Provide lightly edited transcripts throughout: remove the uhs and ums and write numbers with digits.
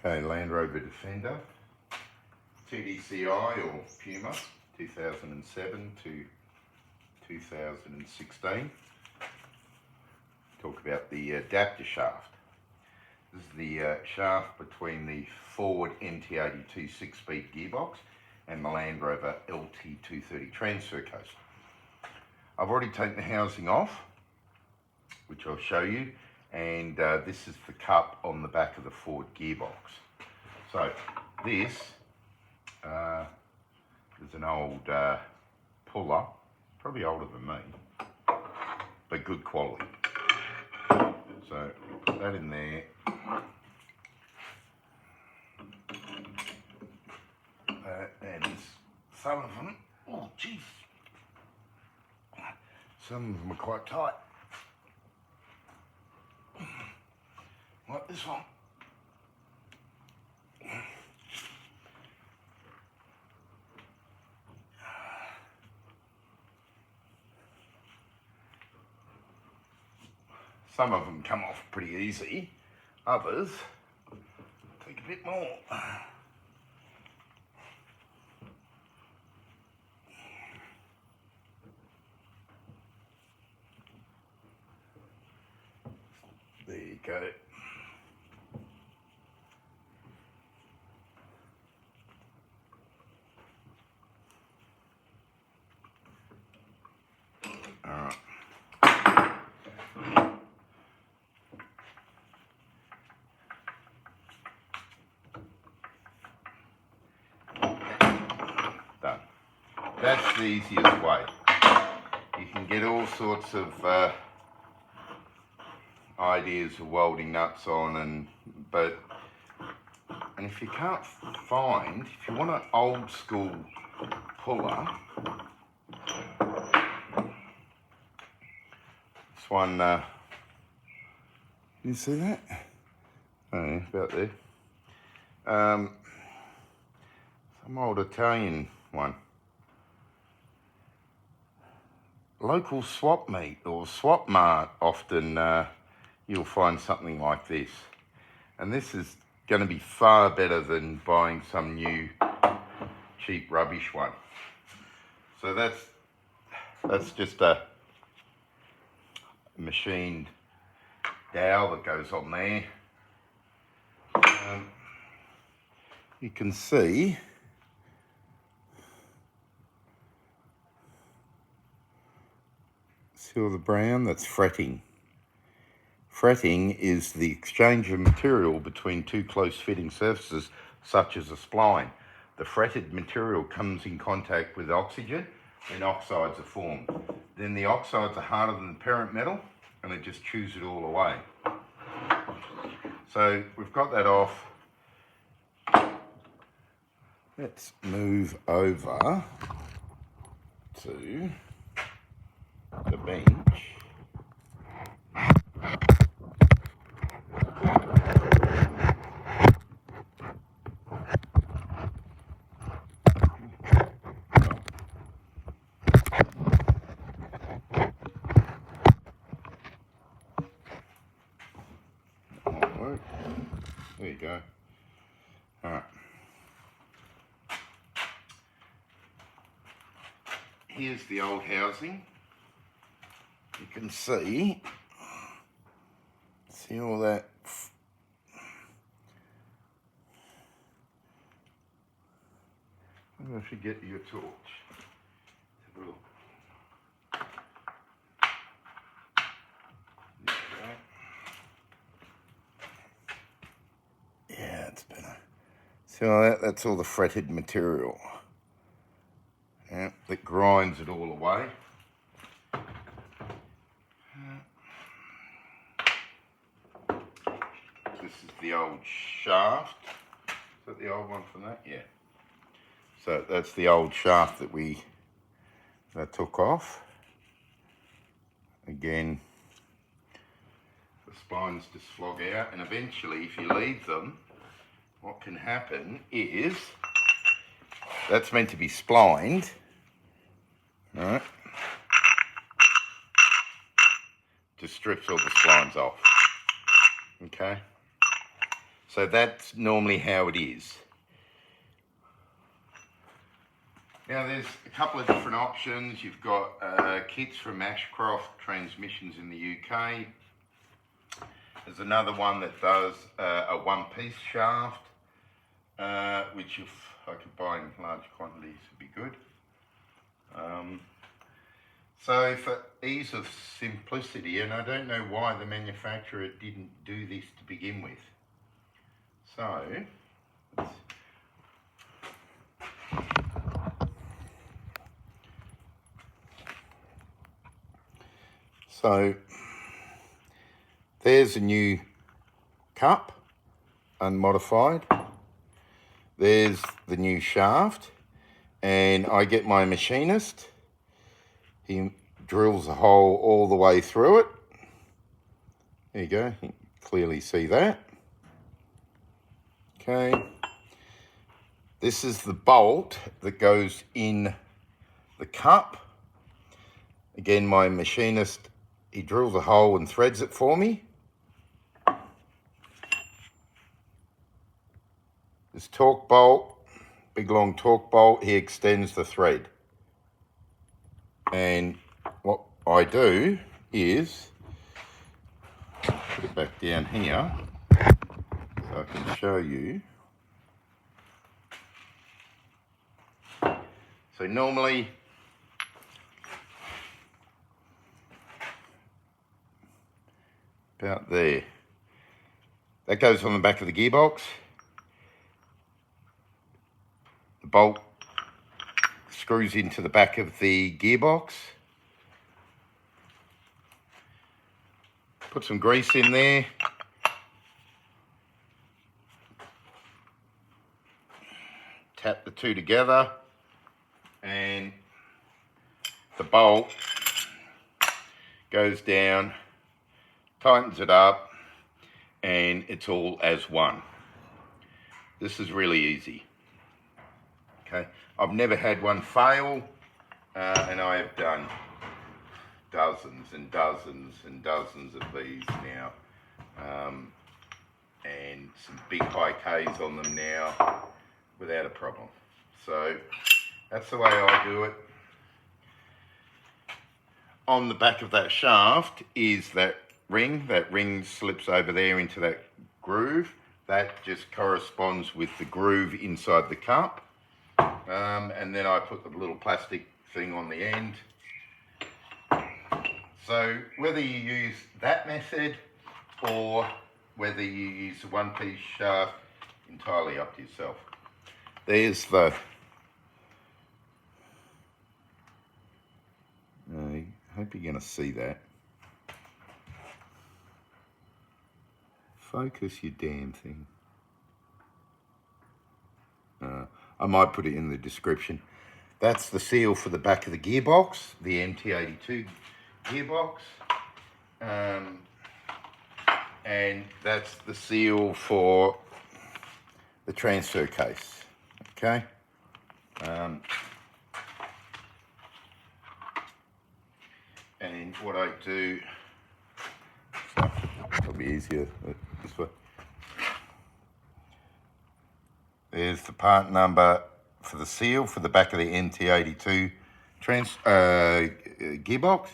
Okay, Land Rover Defender TDCi or Puma 2007 to 2016. Talk about the adapter shaft. This is the shaft between the Ford MT82 6-speed gearbox and the Land Rover LT230 transfer case. I've already taken the housing off, which I'll show you, and this is the cup on the back of the Ford gearbox. So this is an old puller, probably older than me, but good quality. So put that in there. And some of them, oh jeez, some of them are quite tight. Like this one. Some of them come off pretty easy, others take a bit more. There you go. Alright. Done. That's the easiest way. You can get all sorts of ideas of welding nuts on, but if you can't find, if you want an old school puller, this one, you see that? Oh, yeah, about there. Some old Italian one. Local swap meet or swap mart, often you'll find something like this. And this is going to be far better than buying some new cheap rubbish one. So that's just a machined dowel that goes on there. You can see all the brown, that's fretting. Fretting is the exchange of material between two close fitting surfaces, such as a spline. The fretted material comes in contact with oxygen and oxides are formed. Then the oxides are harder than the parent metal and it just chews it all away. So we've got that off. Let's move over to the bench. There you go. All right. Here's the old housing. You can see all that. I don't know if you get your torch. Have a look. Yeah, it's better. See all that? That's all the fretted material. Yeah, that grinds it all away. This is the old shaft. Is that the old one from that? Yeah. So that's the old shaft that I took off. Again, the spines just flog out, and eventually if you leave them, what can happen is, that's meant to be splined, right? Just strips all the splines off, okay? So that's normally how it is. Now there's a couple of different options. You've got kits from Ashcroft Transmissions in the UK. There's another one that does a one-piece shaft, which if I could buy in large quantities would be good. So for ease of simplicity, and I don't know why the manufacturer didn't do this to begin with. So there's a new cup, unmodified. There's the new shaft, and I get my machinist. He drills a hole all the way through it. There you go, you can clearly see that. Okay, this is the bolt that goes in the cup. Again, my machinist, he drills a hole and threads it for me. This torque bolt, big long torque bolt, he extends the thread. And what I do is put it back down here so I can show you. So normally about there. That goes on the back of the gearbox. The bolt screws into the back of the gearbox. Put some grease in there. Tap the two together, and the bolt goes down, tightens it up, and it's all as one. This is really easy. Okay, I've never had one fail, and I have done dozens and dozens and dozens of these now, and some big high Ks on them now without a problem. So that's the way I do it. On the back of that shaft is that ring. That ring slips over there into that groove. That just corresponds with the groove inside the cup. And then I put the little plastic thing on the end. So whether you use that method or whether you use a one-piece shaft, entirely up to yourself. There's the... I hope you're going to see that. Focus your damn thing. I might put it in the description. That's the seal for the back of the gearbox, the MT82 gearbox. And that's the seal for the transfer case, okay? And what I do, so it'll be easier this way. There's the part number for the seal for the back of the MT82 gearbox,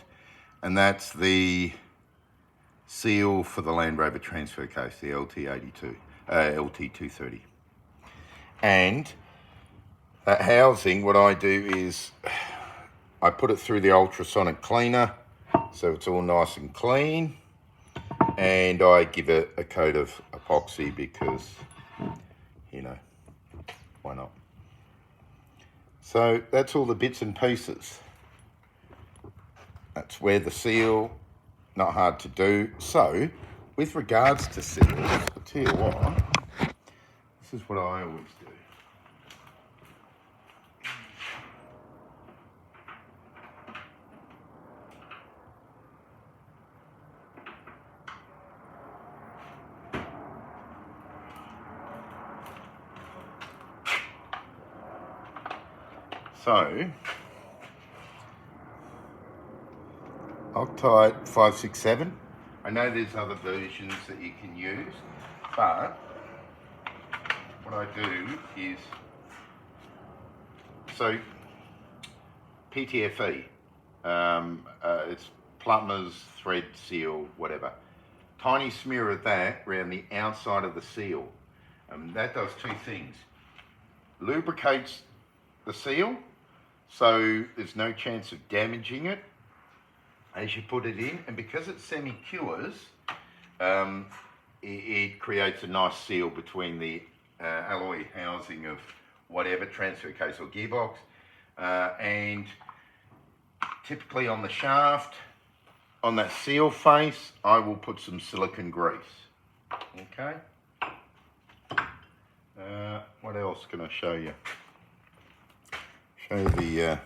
and that's the seal for the Land Rover transfer case, the LT230. And that housing, what I do is I put it through the ultrasonic cleaner so it's all nice and clean, and I give it a coat of epoxy because, you know, why not? So that's all the bits and pieces. That's where the seal, not hard to do. So with regards to seals, I'll tell you what, this is what I always do. So, Octite 567. I know there's other versions that you can use, but I do is, so PTFE, it's plumbers, thread seal, whatever. Tiny smear of that around the outside of the seal. That does two things. Lubricates the seal, so there's no chance of damaging it as you put it in, and because it semi-cures, it creates a nice seal between the alloy housing of whatever, transfer case or gearbox, and typically on the shaft, on that seal face, I will put some silicone grease. Okay. What else can I show you? Show you the.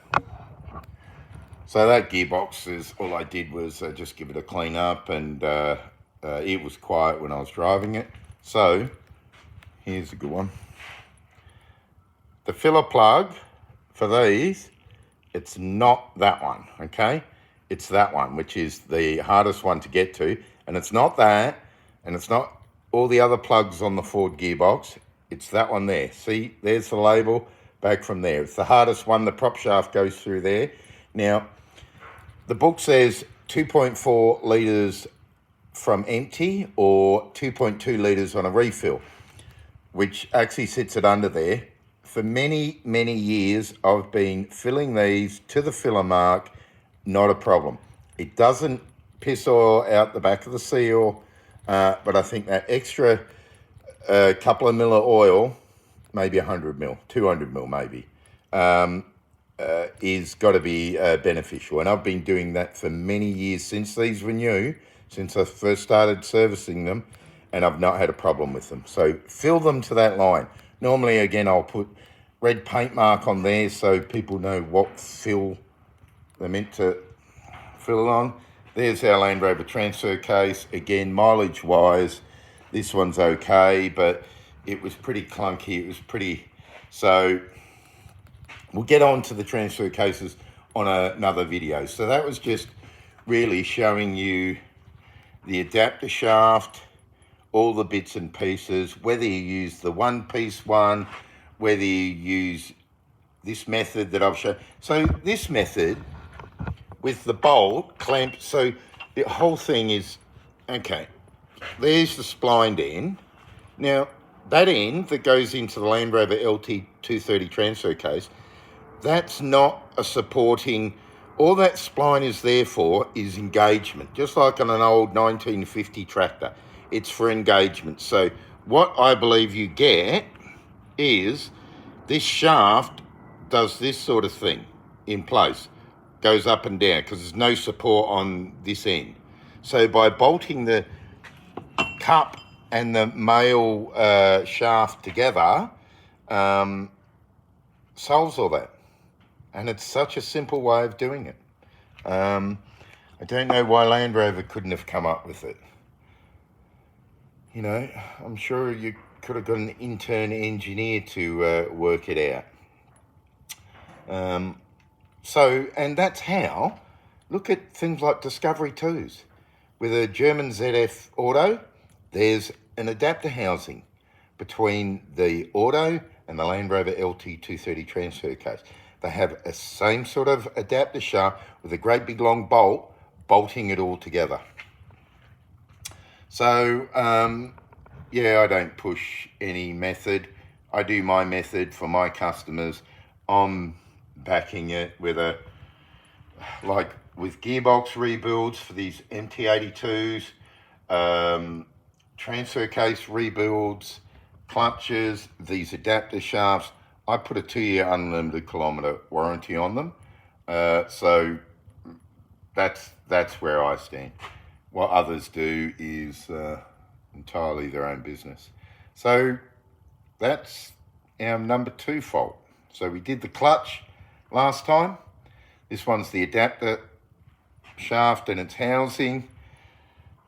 So that gearbox is all I did was just give it a clean up, and it was quiet when I was driving it. So here's a good one. The filler plug for these, it's not that one, okay? It's that one, which is the hardest one to get to. And it's not that, and it's not all the other plugs on the Ford gearbox. It's that one there. See, there's the label back from there. It's the hardest one. The prop shaft goes through there. Now, the book says 2.4 litres from empty or 2.2 litres on a refill, which actually sits it under there. For many, many years, I've been filling these to the filler mark, not a problem. It doesn't piss oil out the back of the seal, but I think that extra couple of mil of oil, maybe 100 mil, 200 mil maybe, is got to be beneficial. And I've been doing that for many years since these were new, since I first started servicing them, and I've not had a problem with them. So fill them to that line. Normally, again, I'll put red paint mark on there so people know what fill they're meant to fill it on. There's our Land Rover transfer case. Again, mileage-wise, this one's okay, but it was pretty clunky. It was pretty... So we'll get on to the transfer cases on another video. So that was just really showing you the adapter shaft, all the bits and pieces, whether you use the one-piece one, whether you use this method that I've shown. So this method with the bolt clamp, so the whole thing is, okay, there's the splined end. Now, that end that goes into the Land Rover LT230 transfer case, that's not a supporting, all that spline is there for is engagement, just like on an old 1950 tractor. It's for engagement. So what I believe you get is this shaft does this sort of thing in place, goes up and down because there's no support on this end. So by bolting the cup and the male shaft together, solves all that. And it's such a simple way of doing it. I don't know why Land Rover couldn't have come up with it. You know, I'm sure you could have got an intern engineer to work it out. And that's how, look at things like Discovery 2s. With a German ZF Auto, there's an adapter housing between the Auto and the Land Rover LT230 transfer case. They have a same sort of adapter shaft with a great big long bolt, bolting it all together. So, yeah, I don't push any method. I do my method for my customers. I'm backing it with like with gearbox rebuilds for these MT82s, transfer case rebuilds, clutches, these adapter shafts. I put a 2-year unlimited kilometre warranty on them. So that's where I stand. What others do is entirely their own business. So that's our number 2 fault. So we did the clutch last time. This one's the adapter shaft and its housing.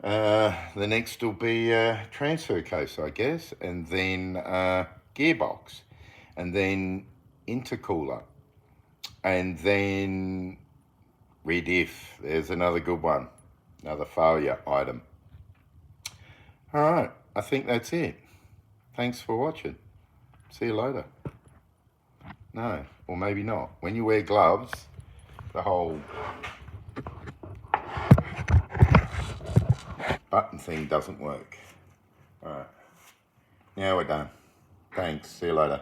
The next will be transfer case, I guess, and then gearbox, and then intercooler, and then rediff. There's another good one, another failure item. All right, I think that's it. Thanks for watching. See you later. No, or maybe not. When you wear gloves, the whole button thing doesn't work. Alright, now we're done. Thanks, see you later.